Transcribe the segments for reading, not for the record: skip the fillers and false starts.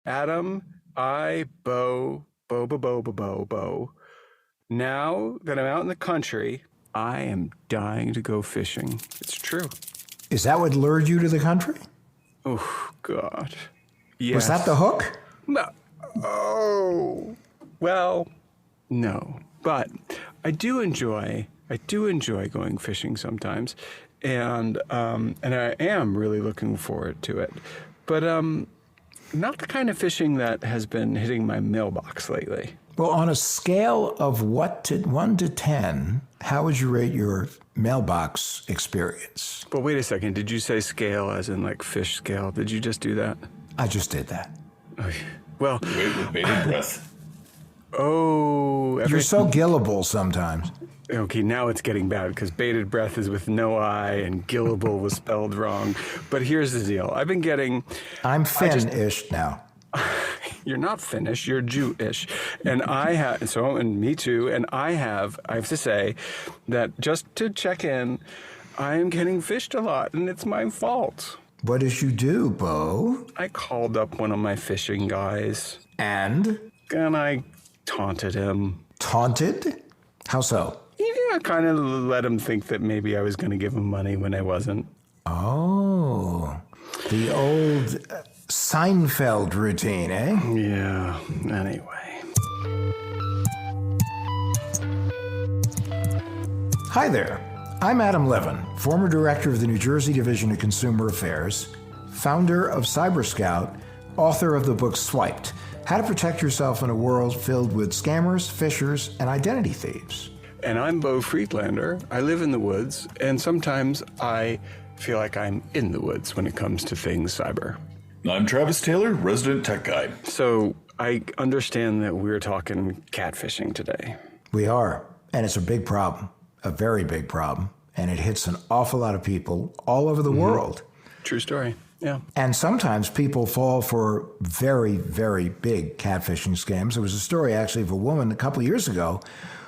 Adam, I bow. Now that I'm out in the country, I am dying to go fishing. It's true. Is that what lured you to the country? Oh, God. Yes. Was that the hook? No. Oh. Well, no. But I do enjoy going fishing sometimes. And I am really looking forward to it. But not the kind of fishing that has been hitting my mailbox lately. Well, on a scale of 1 to 10, how would you rate your mailbox experience? But wait a second. Did you say scale as in like fish scale? Did you just do that? I just did that. Okay. Well, Wait with bated breath. Oh. You're so gillable sometimes. Okay, now it's getting bad because bated breath is with no I and gillable was spelled wrong. But here's the deal. I've been getting... I'm Finn-ish now. You're not Finnish, you're Jewish. And and me too. And I have to say that just to check in, I am getting fished a lot and it's my fault. What did you do, Bo? I called up one of my fishing guys. And I taunted him. Taunted? How so? Yeah, I kind of let him think that maybe I was going to give him money when I wasn't. Oh, the old Seinfeld routine, eh? Yeah, anyway. Hi there. I'm Adam Levin, former director of the New Jersey Division of Consumer Affairs, founder of CyberScout, author of the book Swiped, How to Protect Yourself in a World Filled with Scammers, Fishers, and Identity Thieves. And I'm Bo Friedlander. I live in the woods, and sometimes I feel like I'm in the woods when it comes to things cyber. I'm Travis Taylor, resident tech guy. So I understand that we're talking catfishing today. We are, and it's a big problem, a very big problem, and it hits an awful lot of people all over the world. True story, yeah. And sometimes people fall for very, very big catfishing scams. There was a story actually of a woman a couple of years ago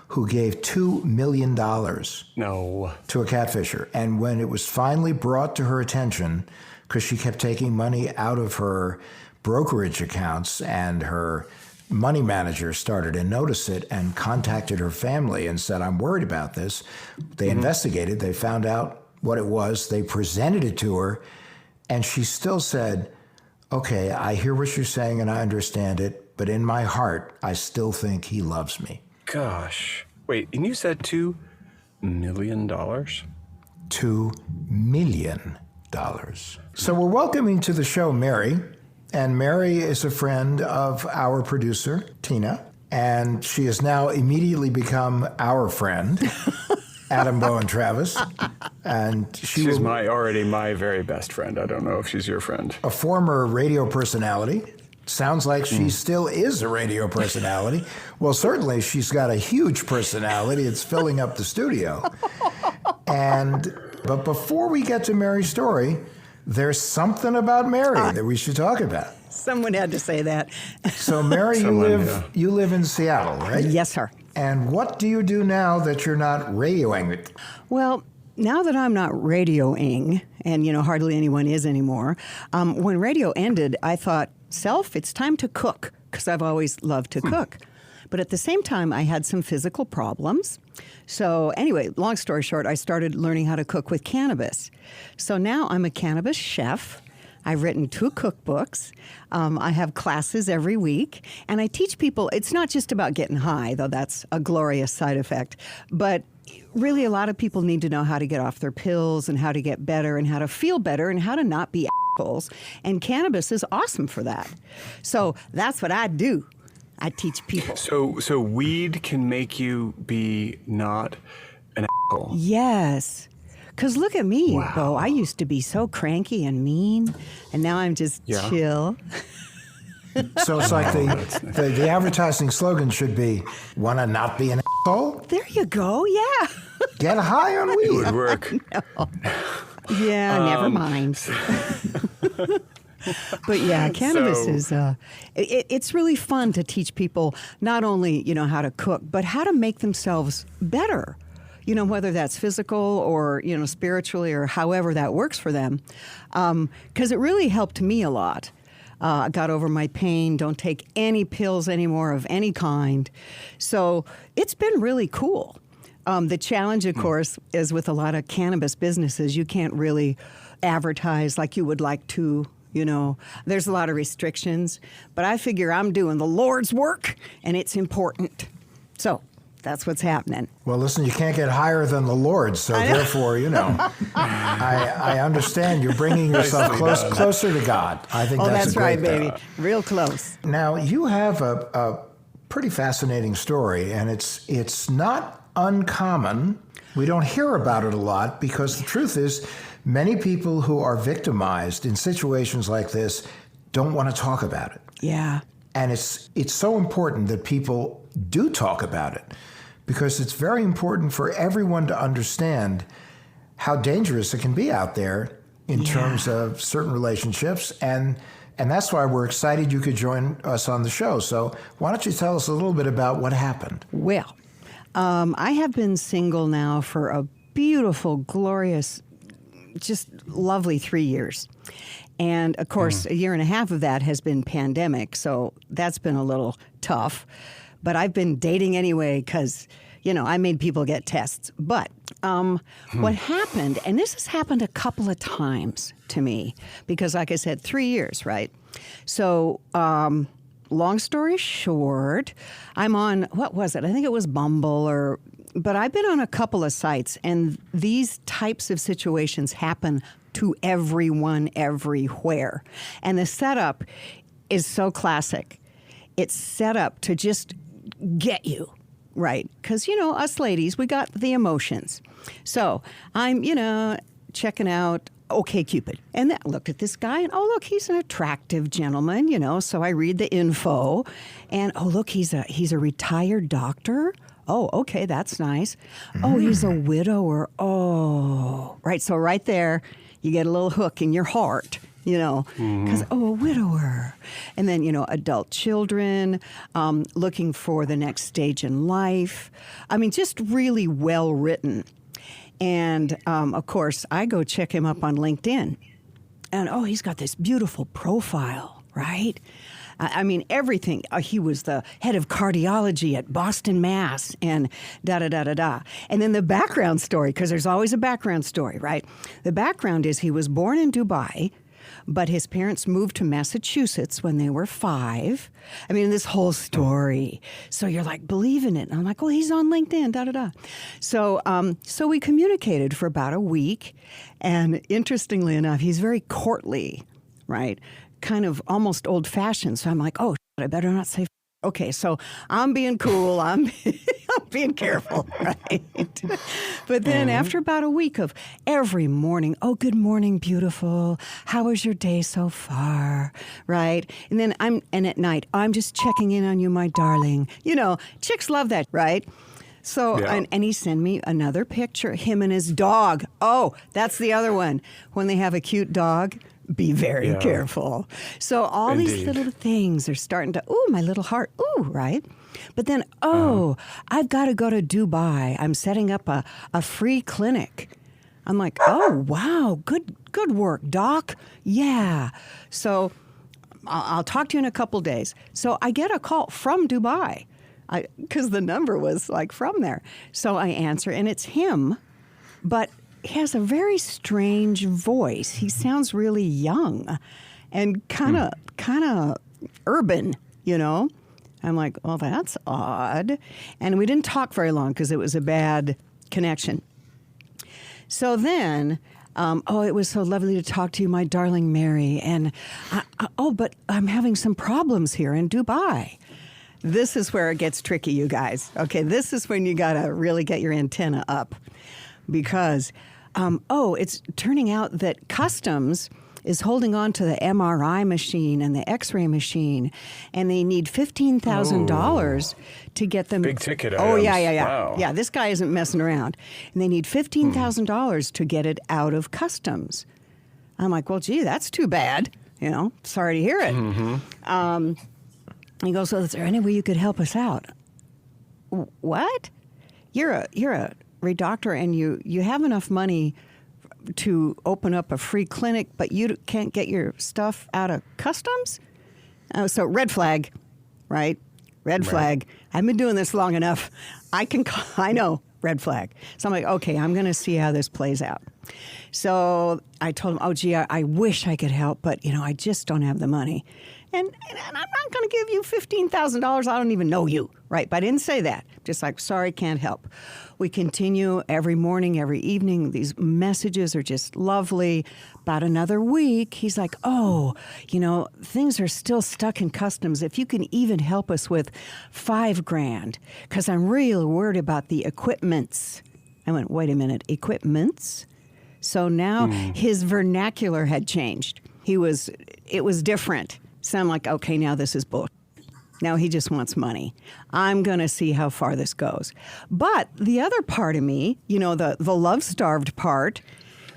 who gave $2 million No. to a catfisher. And when it was finally brought to her attention, because she kept taking money out of her brokerage accounts and her money manager started to notice it and contacted her family and said, I'm worried about this. They investigated, they found out what it was, they presented it to her, and she still said, okay, I hear what you're saying and I understand it, but in my heart, I still think he loves me. Gosh. Wait, and you said $2 million? $2 million. So we're welcoming to the show Mary, and Mary is a friend of our producer, Tina, and she has now immediately become our friend, Adam, Bo, and Travis. And She's already my very best friend. I don't know if she's your friend. A former radio personality. Sounds like she still is a radio personality. Well, certainly she's got a huge personality. It's filling up the studio. But before we get to Mary's story, there's something about Mary that we should talk about. Someone had to say that. So Mary, you live in Seattle, right? Yes, sir. And what do you do now that you're not radioing it? Well, now that I'm not radioing, and hardly anyone is anymore, when radio ended, I thought, it's time to cook, because I've always loved to cook. But at the same time, I had some physical problems. So anyway, long story short, I started learning how to cook with cannabis. So now I'm a cannabis chef. I've written 2 cookbooks. I have classes every week. And I teach people, it's not just about getting high, though that's a glorious side effect. But really, a lot of people need to know how to get off their pills and how to get better and how to feel better and how to not be assholes. And cannabis is awesome for that. So that's what I do. I teach people. So weed can make you be not an asshole. Yes. Because look at me, Bo. I used to be so cranky and mean, and now I'm just chill. So it's like the advertising slogan should be, wanna not be an asshole? There you go, yeah. Get high on weed. It would work. No. Yeah, never mind. But yeah, cannabis is, it's really fun to teach people not only, how to cook, but how to make themselves better. Whether that's physical or, spiritually or however that works for them. Because it really helped me a lot. got over my pain, don't take any pills anymore of any kind. So it's been really cool. The challenge, of course, is with a lot of cannabis businesses, you can't really advertise like you would like to. There's a lot of restrictions, but I figure I'm doing the Lord's work, and it's important. So that's what's happening. Well, listen, you can't get higher than the Lord, so therefore, I understand you're bringing yourself closer to God. I think that's a great right, baby. Real close. Now, you have a pretty fascinating story, and it's not uncommon. We don't hear about it a lot because the truth is, many people who are victimized in situations like this don't want to talk about it. Yeah. And it's so important that people do talk about it because it's very important for everyone to understand how dangerous it can be out there in terms of certain relationships. And that's why we're excited you could join us on the show. So why don't you tell us a little bit about what happened? Well, I have been single now for a beautiful, glorious, just lovely 3 years. And of course, a year and a half of that has been pandemic. So that's been a little tough. But I've been dating anyway because, I made people get tests. But what happened, and this has happened a couple of times to me, because like I said, 3 years, right? So long story short, I'm on, what was it? I think it was Bumble but I've been on a couple of sites, and these types of situations happen to everyone everywhere. And the setup is so classic. It's set up to just get you, right? Because, us ladies, we got the emotions. So I'm, checking out OkCupid. And then I looked at this guy, and look, he's an attractive gentleman, so I read the info. And, look, he's a retired doctor. Oh, okay, that's nice. Oh, he's a widower. Oh, right. So right there, you get a little hook in your heart, because, a widower. And then, adult children, looking for the next stage in life. I mean, just really well written. And, of course, I go check him up on LinkedIn. And, he's got this beautiful profile, right? I mean, everything. He was the head of cardiology at Boston, Mass, and da-da-da-da-da. And then the background story, because there's always a background story, right? The background is he was born in Dubai, but his parents moved to Massachusetts when they were 5. I mean, this whole story. So you're like, believe in it. And I'm like, well, he's on LinkedIn, da-da-da. So we communicated for about a week. And interestingly enough, he's very courtly, right? Kind of almost old-fashioned. So I'm like, I better not say. Okay, so I'm being cool. I'm being careful, right? But then after about a week of every morning, good morning, beautiful. How was your day so far, right? And then at night, I'm just checking in on you, my darling. Chicks love that, right? So, and he sent me another picture, him and his dog. Oh, that's the other one. When they have a cute dog, be very careful. So all these little things are starting to, my little heart, right? But then, I've got to go to Dubai. I'm setting up a free clinic. I'm like, wow, good work, doc. Yeah. So I'll talk to you in a couple days. So I get a call from Dubai because the number was like from there. So I answer, and it's him, but he has a very strange voice. He sounds really young and kind of urban, I'm like, well, that's odd. And we didn't talk very long because it was a bad connection. So then, it was so lovely to talk to you, my darling Mary. And, but I'm having some problems here in Dubai. This is where it gets tricky, you guys. Okay, this is when you got to really get your antenna up. Because, it's turning out that customs is holding on to the MRI machine and the X-ray machine, and they need $15,000 to get them. Big ticket Oh, items. yeah. Wow. Yeah, this guy isn't messing around. And they need $15,000 to get it out of customs. I'm like, well, gee, that's too bad. Sorry to hear it. He goes, well, is there any way you could help us out? What? You're a doctor, and you have enough money to open up a free clinic, but you can't get your stuff out of customs? Oh, so red flag, right? Red flag. I've been doing this long enough. I know, red flag. So I'm like, okay, I'm going to see how this plays out. So I told him, oh, gee, I wish I could help, but, I just don't have the money. And I'm not going to give you $15,000. I don't even know you, right? But I didn't say that. Just like, sorry, can't help. We continue every morning, every evening. These messages are just lovely. About another week, he's like, oh, things are still stuck in customs. If you can even help us with $5,000, because I'm really worried about the equipments. I went, wait a minute, equipments? So now his vernacular had changed. It was different. So I'm like, okay, now this is bull. Now he just wants money. I'm going to see how far this goes. But the other part of me, the love-starved part,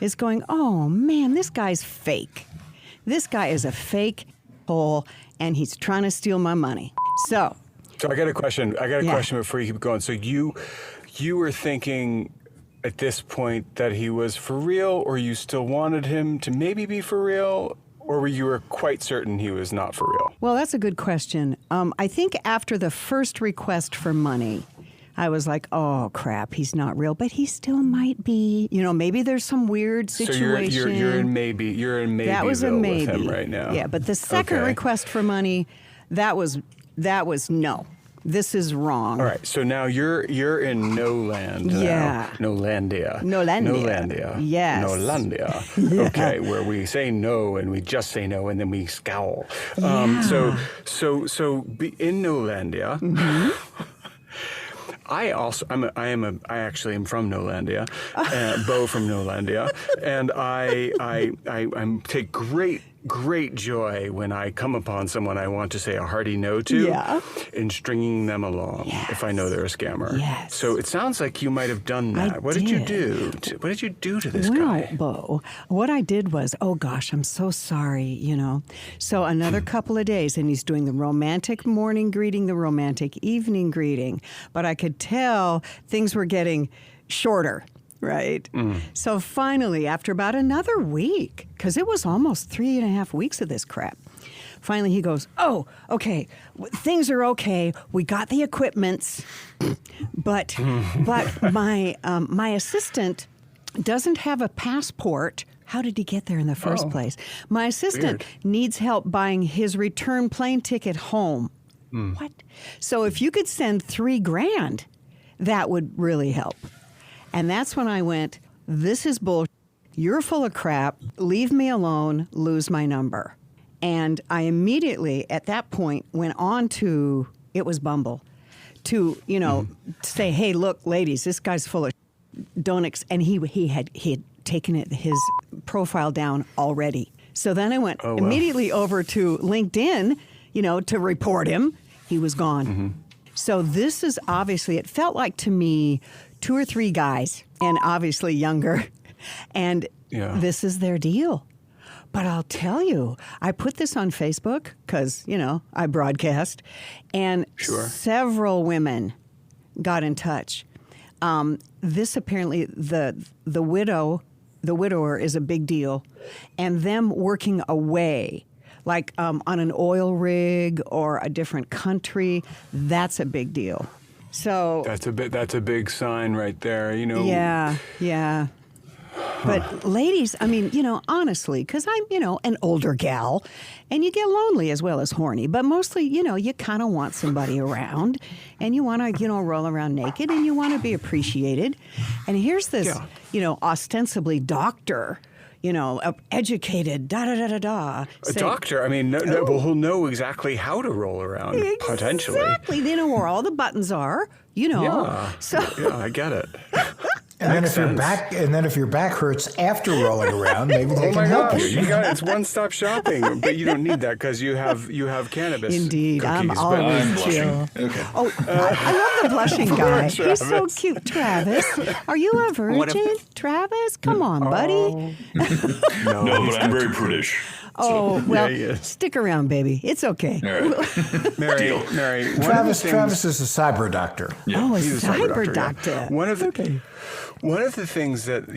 is going, oh, man, this guy's fake. This guy is a fake hole, and he's trying to steal my money. So I got a question. Question before you keep going. So you were thinking at this point that he was for real, or you still wanted him to maybe be for real? Or you were quite certain he was not for real? Well, that's a good question. I think after the first request for money, I was like, oh, crap, he's not real. But he still might be. Maybe there's some weird situation. So you're in maybe that was a maybe with him right now. Yeah, but the second request for money, that was no. This is wrong. All right, so now you're in no land now. Yeah. Nolandia. Yes. Nolandia. Okay, where we say no and we just say no and then we scowl. Yeah. So in Nolandia. Mm-hmm. I actually am from Nolandia, Bo from Nolandia, and I take great joy when I come upon someone I want to say a hearty no to, in stringing them along if I know they're a scammer. Yes. So it sounds like you might have done that. What did you do? What did you do to this guy? Well, Bo, what I did was, oh gosh, I'm so sorry, So another couple of days, and he's doing the romantic morning greeting, the romantic evening greeting, but I could tell things were getting shorter. Right? So finally, after about another week, because it was almost 3.5 weeks of this crap, finally he goes, oh, okay, things are okay. We got the equipments, but my assistant doesn't have a passport. How did he get there in the first place? My assistant needs help buying his return plane ticket home. What? So if you could send $3,000, that would really help. And that's when I went, this is bull. You're full of crap. Leave me alone. Lose my number. And I immediately, at that point, went on to, it was Bumble, to, say, hey, look, ladies, this guy's full of and he had taken his profile down already. So then I went immediately over to LinkedIn, to report him. He was gone. So this is obviously, it felt like to me, 2 or 3 guys, and obviously younger, and this is their deal. But I'll tell you, I put this on Facebook because, I broadcast, and several women got in touch. This apparently, the widower is a big deal, and them working away, like on an oil rig or a different country, that's a big deal. So that's a big sign right there, Yeah. But ladies, I mean, honestly, because I'm, an older gal, and you get lonely as well as horny, but mostly, you kind of want somebody around, and you want to, roll around naked, and you want to be appreciated. And here's this, ostensibly doctor, educated, da-da-da-da-da. A doctor, I mean, he'll know exactly how to roll around, potentially. Exactly. They know where all the buttons are, Yeah, So. Yeah, I get it. And then if your back hurts after rolling around, maybe they can help you. It's one-stop shopping, but you don't need that because you have cannabis. Indeed, cookies, I'm always chill. Okay. Oh, I love the blushing guy. He's so cute, Travis. Are you a virgin, Travis? Come on, buddy. No, but I'm very prudish. Oh, well, yeah. Stick around, baby. It's okay. All right. Mary. Travis is a cyber doctor. Yeah. Oh, a He's a cyber doctor. Yeah. One of the things that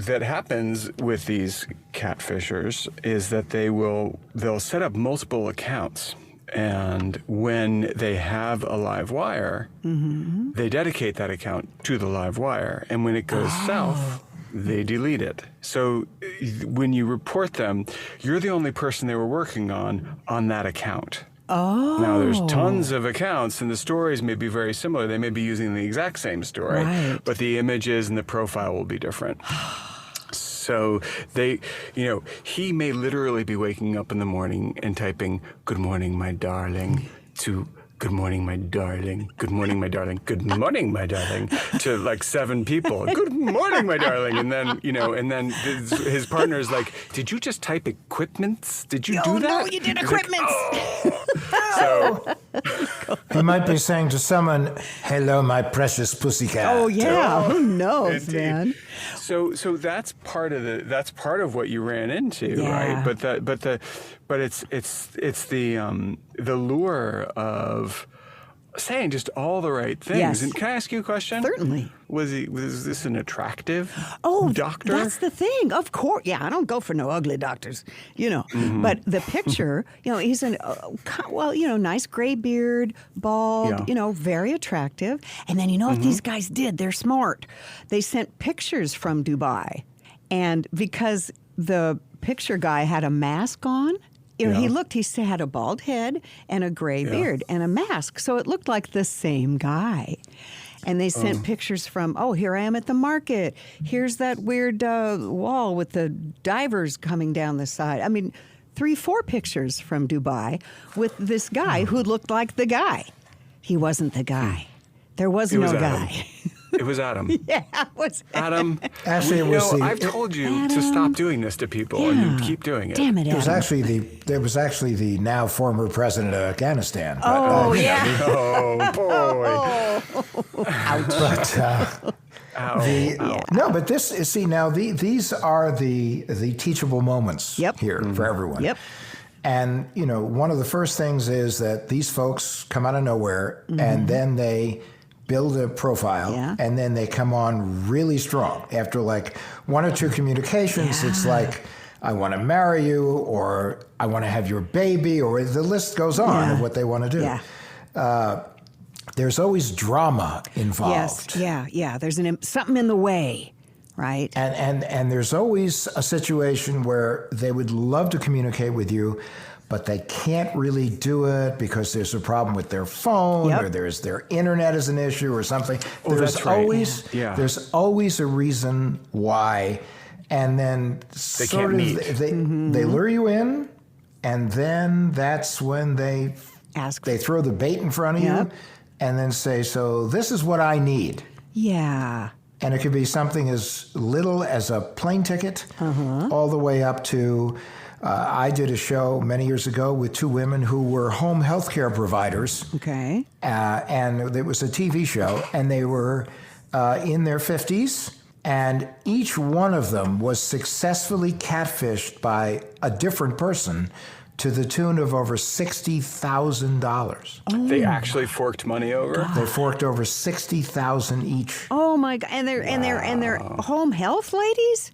that happens with these catfishers is that they'll set up multiple accounts, And when they have a live wire, they dedicate that account to the live wire. And when it goes south, they delete it. So when you report them, you're the only person they were working on that account. Oh. Now, there's tons of accounts, and the stories may be very similar. They may be using the exact same story, Right. but the images and the profile will be different. So he may literally be waking up in the morning and typing, "Good morning, my darling," to "Good morning, my darling. Good morning, my darling. Good morning, my darling," to like 7 people. "Good morning, my darling." And then, his partner's like, "Did you just type equipments? Did you do that?" No, you did He's equipments. Like, "Oh." So He might be saying to someone, "Hello, my precious pussycat." Oh, yeah. Who knows, Indeed. man? So that's part of what you ran into, Yeah. right? But it's the lure of saying just all the right things. Yes. And can I ask you a question? Certainly. Was this an attractive doctor? That's the thing. Of course. Yeah, I don't go for no ugly doctors, But the picture, he's nice gray beard, bald, Yeah. very attractive. And then what these guys did? They're smart. They sent pictures from Dubai. And because the picture guy had a mask on, he had a bald head and a gray beard and a mask. So it looked like the same guy. And they sent pictures from, here I am at the market. Here's that weird wall with the divers coming down the side. I mean, 3-4 pictures from Dubai with this guy who looked like the guy. He wasn't the guy. There was no guy. It was Adam. Yeah, it was Adam. Actually, it was I've told you to stop doing this to people, and you keep doing it. Damn it, It was Adam. actually the now former president of Afghanistan. But, Oh, yeah. Oh boy. No, but these are the teachable moments here for everyone. Yep. And one of the first things is that these folks come out of nowhere and then they build a profile and then they come on really strong. After like 1 or 2 communications, it's like, "I want to marry you," or "I want to have your baby," or the list goes on of what they want to do. Yeah. There's always drama involved. Yes. Yeah. There's something in the way, right? And there's always a situation where they would love to communicate with you, but they can't really do it because there's a problem with their phone or their internet is an issue or something. There's that's right. always there's always a reason why, and then they lure you in, and then that's when they throw the bait in front of you, and then say, "So this is what I need." Yeah. And it could be something as little as a plane ticket, all the way up to. I did a show many years ago with 2 women who were home health care providers. Okay. And it was a TV show, and they were in their 50s, and each one of them was successfully catfished by a different person to the tune of over $60,000. They actually forked money over? They forked over $60,000 each. Oh my God! And they're home health ladies.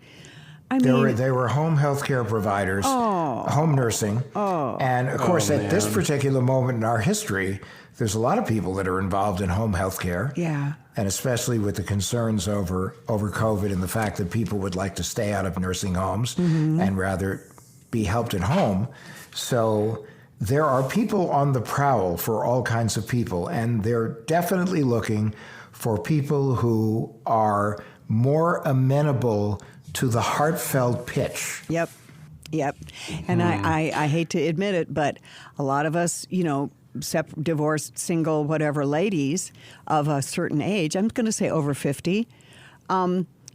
They were home health care providers, home nursing. And of course, at this particular moment in our history, there's a lot of people that are involved in home health care. Yeah. And especially with the concerns over COVID and the fact that people would like to stay out of nursing homes and rather be helped at home. So there are people on the prowl for all kinds of people, and they're definitely looking for people who are more amenable to the heartfelt pitch. Yep. And I hate to admit it, but a lot of us, divorced, single, whatever ladies of a certain age, I'm going to say over 50,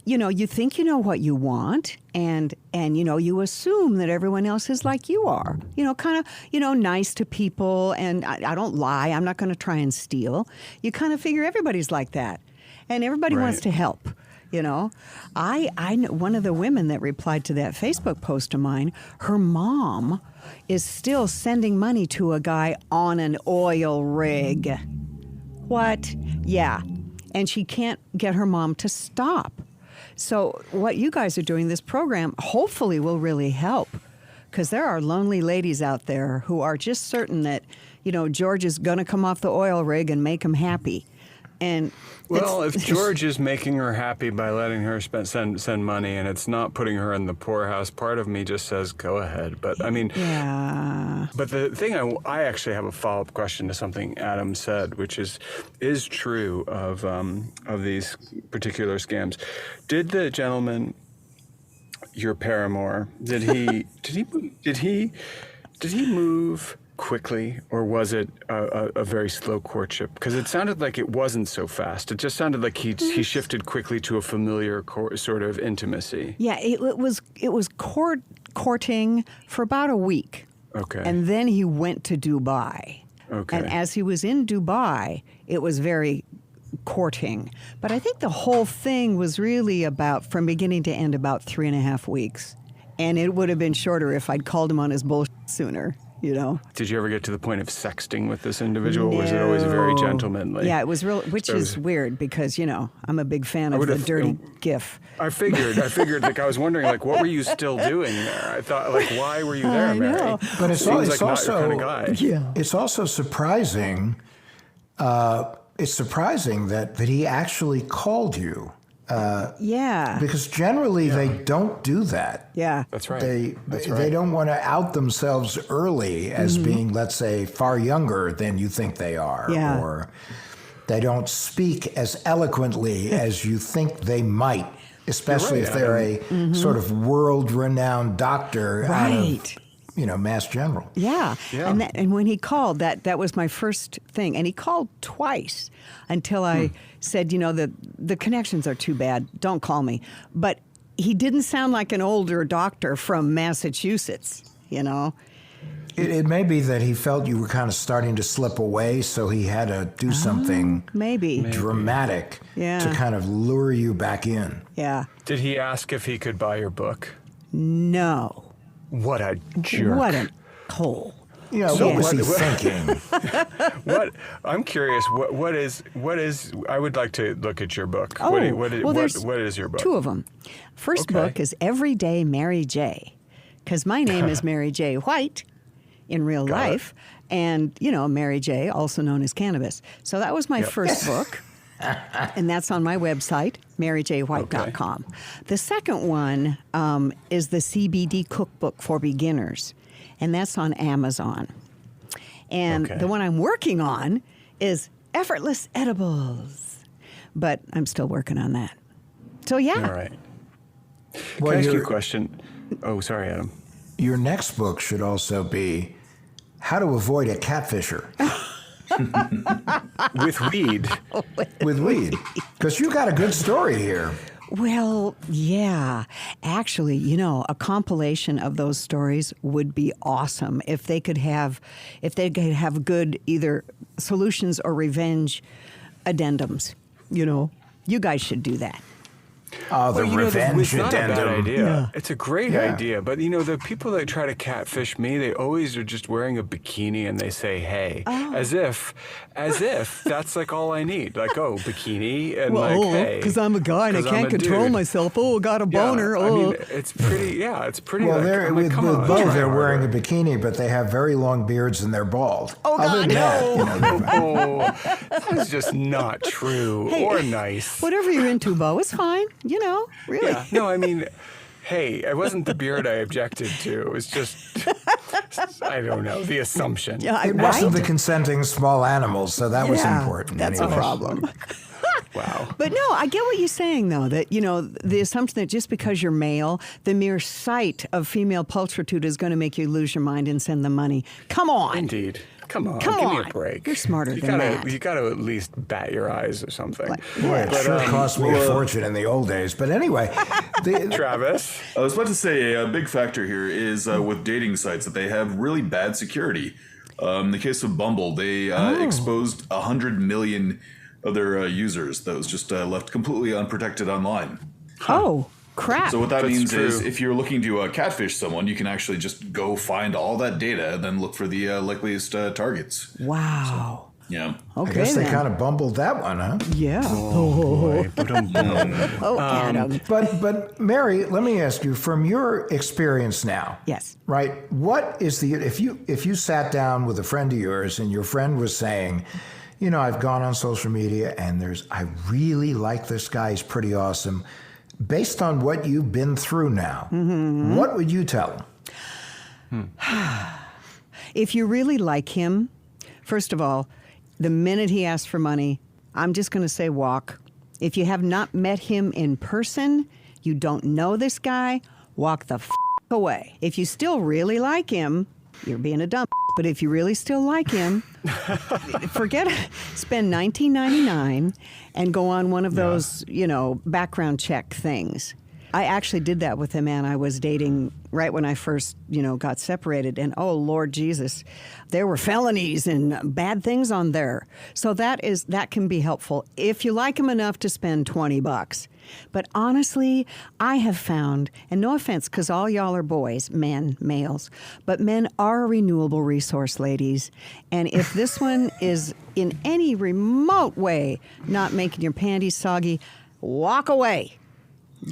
you think you know what you want, and you assume that everyone else is like you are, kind of, nice to people, and I don't lie, I'm not going to try and steal. You kind of figure everybody's like that, and everybody wants to help. I know one of the women that replied to that Facebook post of mine, her mom is still sending money to a guy on an oil rig. What? Yeah. And she can't get her mom to stop. So what you guys are doing, this program, hopefully will really help, because there are lonely ladies out there who are just certain that, George is going to come off the oil rig and make him happy. And well, if George is making her happy by letting her send money, and it's not putting her in the poorhouse, part of me just says, go ahead. But I mean, yeah. But the thing, I actually have a follow-up question to something Adam said, which is true of these particular scams. Did the gentleman, your paramour, did he move quickly, or was it a very slow courtship? Because it sounded like it wasn't so fast. It just sounded like he shifted quickly to a familiar sort of intimacy. Yeah, it was courting for about a week. Okay. And then he went to Dubai. Okay. And as he was in Dubai, it was very courting. But I think the whole thing was really about, from beginning to end, about 3.5 weeks. And it would have been shorter if I'd called him on his bullshit sooner. Did you ever get to the point of sexting with this individual, or was it always very gentlemanly? Yeah, it was real, which is weird because, I'm a big fan of the dirty GIF. I figured, like, I was wondering, like, what were you still doing there? I thought, like, why were you there, Mary? Know. But it's Seems also not your kind of guy. Yeah. It's also surprising. It's surprising that he actually called you. Yeah. Because generally they don't do that. Yeah. That's right. They don't want to out themselves early as being, let's say, far younger than you think they are. Yeah. Or they don't speak as eloquently as you think they might, especially if they're a sort of world-renowned doctor out of, Mass General. Yeah. And when he called, that was my first thing. And he called twice until I said, the connections are too bad. Don't call me. But he didn't sound like an older doctor from Massachusetts, It may be that he felt you were kind of starting to slip away, so he had to do something maybe dramatic to kind of lure you back in. Yeah. Did he ask if he could buy your book? No. What a jerk. What a hole. What was he thinking? I'm curious. What is? I would like to look at your book. Oh, what is your book? 2 of them. First book is Everyday Mary J. Because my name is Mary J. White in real life, and Mary J., also known as cannabis. So that was my first book. And that's on my website, maryjwhite.com. The second one is the CBD cookbook for beginners, and that's on Amazon. And the one I'm working on is Effortless Edibles, but I'm still working on that. So, yeah. All right. Can I ask you a question? Oh, sorry, Adam. Your next book should also be How to Avoid a Catfisher. With weed. With weed. Because you got a good story here. Well, yeah. Actually, a compilation of those stories would be awesome if they could have good either solutions or revenge addendums. You guys should do that. Oh, the revenge it's not addendum. a bad idea. Yeah. It's a great idea. But, the people that try to catfish me, they always are just wearing a bikini and they say, hey, as if that's like all I need. Like, oh, bikini and hey. Because I'm a guy and I can't control myself. Oh, got a boner. I mean, it's pretty, it's pretty. Well, like, with come on, both, try they're harder. wearing a bikini, but they have very long beards and they're bald. Oh, God, That is just not true or nice. Whatever you're into, Bo, it's fine. Really. Yeah. No, I mean, hey, it wasn't the beard I objected to. It was just, I don't know, the assumption. Yeah, It wasn't the consenting small animals, so that was important. That's anyway. a problem. Wow. But no, I get what you're saying, though, that, the assumption that just because you're male, the mere sight of female pulchritude is going to make you lose your mind and send them money. Come on. Indeed. Come on, Come give on. me a break. You're smarter than that. You got to at least bat your eyes or something. Boy, it sure cost me a fortune in the old days. But anyway, Travis? I was about to say a big factor here is with dating sites that they have really bad security. In the case of Bumble, they exposed 100 million of their users that was just left completely unprotected online. Oh, crap. So what that That's means true. is if you're looking to catfish someone, you can actually just go find all that data and then look for the likeliest targets. Wow. Yeah. Okay, I guess they then. kind of bumbled that one, huh? Yeah. Boy, ba-dum-bum. Oh, Adam. But Mary, let me ask you, from your experience now, Yes. right? What is the if you sat down with a friend of yours and your friend was saying, you know, I've gone on social media and I really like this guy, he's pretty awesome. Based on what you've been through now, what would you tell him? If you really like him, first of all, the minute he asks for money, I'm just going to say walk. If you have not met him in person, you don't know this guy, walk the away. If you still really like him, you're being a dumb. But if you really still like him, forget it. Spend $19.99 and go on one of those, background check things. I actually did that with a man I was dating right when I first, got separated. And oh, Lord Jesus, there were felonies and bad things on there. So that can be helpful if you like him enough to spend $20. But honestly, I have found, and no offense, because all y'all are boys, men, males, but men are a renewable resource, ladies. And if this one is in any remote way not making your panties soggy, walk away.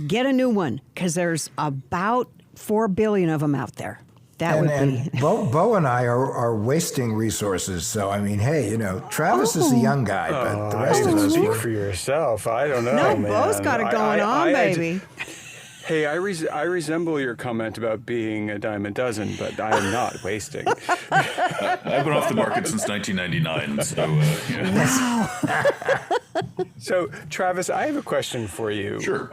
Get a new one, because there's about 4 billion of them out there. That would be. Bo and I are wasting resources. So, I mean, hey, Travis is the young guy, but the rest of us. Speak for yourself. I don't know, No, man. Bo's got it going on, baby. Hey, I resemble your comment about being a dime a dozen, but I am not wasting. I've been off the market since 1999, so So, Travis, I have a question for you. Sure.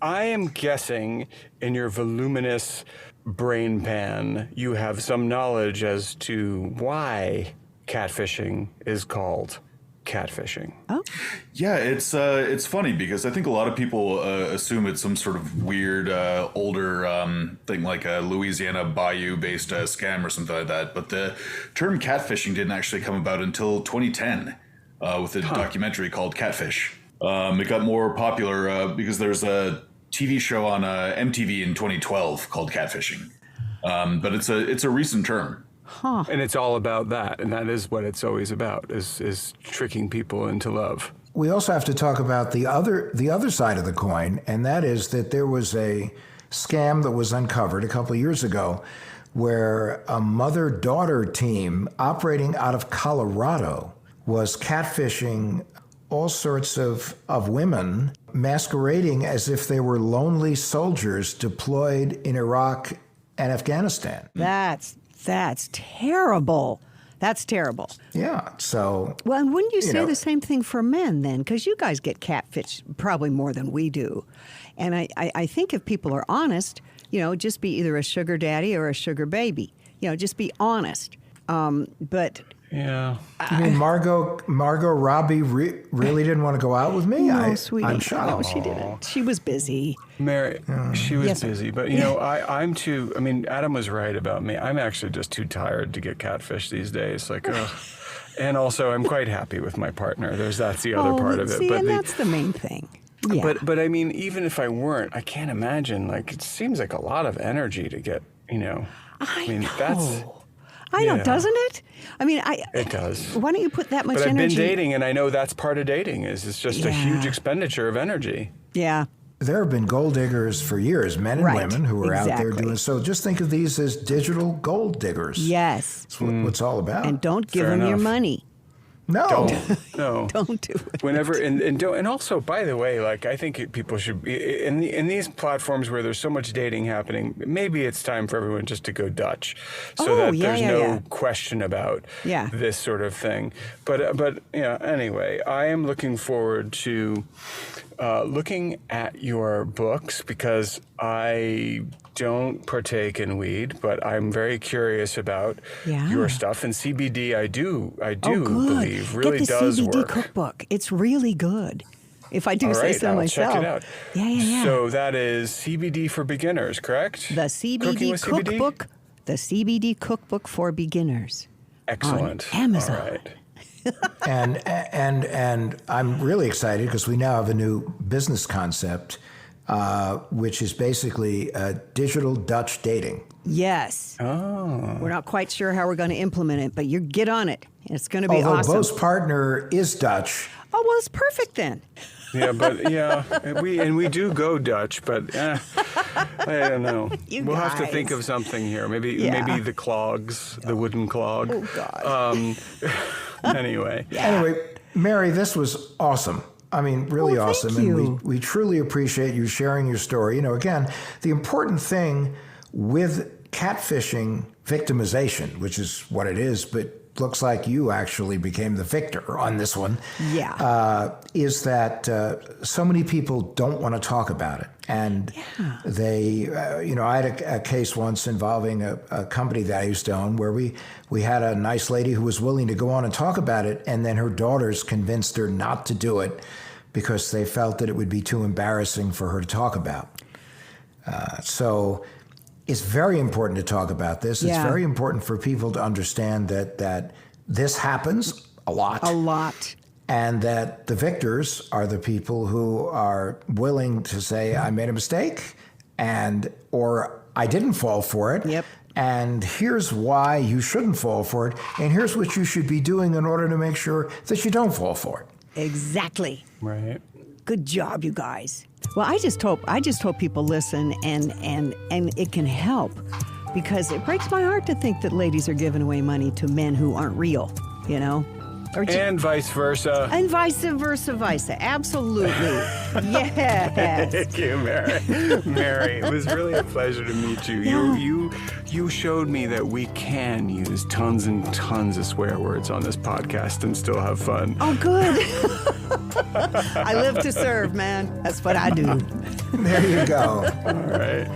I am guessing in your voluminous brain pan, you have some knowledge as to why catfishing is called catfishing. Oh. Yeah, it's funny because I think a lot of people assume it's some sort of weird older thing like a Louisiana bayou-based scam or something like that. But the term catfishing didn't actually come about until 2010 with a documentary called Catfish. It got more popular because there's a TV show on MTV in 2012 called Catfishing. But it's a recent term. Huh. And it's all about that, and that is what it's always about, is tricking people into love. We also have to talk about the other side of the coin, and that is that there was a scam that was uncovered a couple of years ago where a mother-daughter team operating out of Colorado was catfishing all sorts of women masquerading as if they were lonely soldiers deployed in Iraq and Afghanistan. That's terrible. That's terrible. Yeah, so... Well, and wouldn't you say the same thing for men then? Because you guys get catfish probably more than we do. And I think if people are honest, just be either a sugar daddy or a sugar baby. Just be honest. But... Yeah. You mean Margot Robbie really didn't want to go out with me? No, sweetie. I'm shocked. No, she didn't. She was busy. Mary, she was Yes, sir. busy, but I'm too. I mean, Adam was right about me. I'm actually just too tired to get catfish these days. Like, ugh. And also, I'm quite happy with my partner. That's the other part of it. See, but and that's the main thing. Yeah. But I mean, even if I weren't, I can't imagine. Like, it seems like a lot of energy to get. I know. That's. I know, Yeah. doesn't it? I mean, It does. Why don't you put that much But I've energy? been dating, and I know that's part of dating. It's just a huge expenditure of energy. Yeah. There have been gold diggers for years, men and Right, women who are out there exactly. doing so. Just think of these as digital gold diggers. Yes. That's what it's all about. And don't give Fair them your enough. money. no. No. Don't do it. Whenever and also, by the way, like, I think people should be in these platforms where there's so much dating happening. Maybe it's time for everyone just to go Dutch, so that there's no question about this sort of thing. But anyway, I am looking forward to looking at your books because I don't partake in weed, but I'm very curious about your stuff. And CBD, I do believe really Get the does CBD work. cookbook. It's really good. If I do All say right, so I'll myself. check it out. Yeah. So that is CBD for beginners, correct? The CBD Cooking with CBD? cookbook. The CBD cookbook for beginners. Excellent. On Amazon. All right. And I'm really excited because we now have a new business concept which is basically digital Dutch dating. Yes. Oh. We're not quite sure how we're going to implement it, but you get on it. It's going to be Although awesome. Bo's partner is Dutch. Oh, well, it's perfect then. Yeah, but we do go Dutch, but I don't know. We'll have to think guys. of something here. Maybe the clogs, the wooden clog. Oh, God. Anyway. Anyway, Mary, this was awesome. I mean, really Oh, thank awesome. you. And we truly appreciate you sharing your story. You know, again, the important thing with catfishing victimization, which is what it is, but looks like you actually became the victor on this one. Yeah. Is that so many people don't want to talk about it. And they, I had a case once involving a company that I used to own where we had a nice lady who was willing to go on and talk about it, and then her daughters convinced her not to do it because they felt that it would be too embarrassing for her to talk about. So it's very important to talk about this. It's Yeah. very important for people to understand that this happens a lot. A lot. And that the victors are the people who are willing to say, I made a mistake, or I didn't fall for it. Yep. And here's why you shouldn't fall for it. And here's what you should be doing in order to make sure that you don't fall for it. Exactly. Right. Good job, you guys. Well, I just hope people listen and it can help, because it breaks my heart to think that ladies are giving away money to men who aren't real, you know? And vice versa. And vice versa. Absolutely. Yes. Thank you, Mary. Mary, it was really a pleasure to meet you. Yeah. You showed me that we can use tons and tons of swear words on this podcast and still have fun. Oh, good. I live to serve, man. That's what I do. There you go. All right.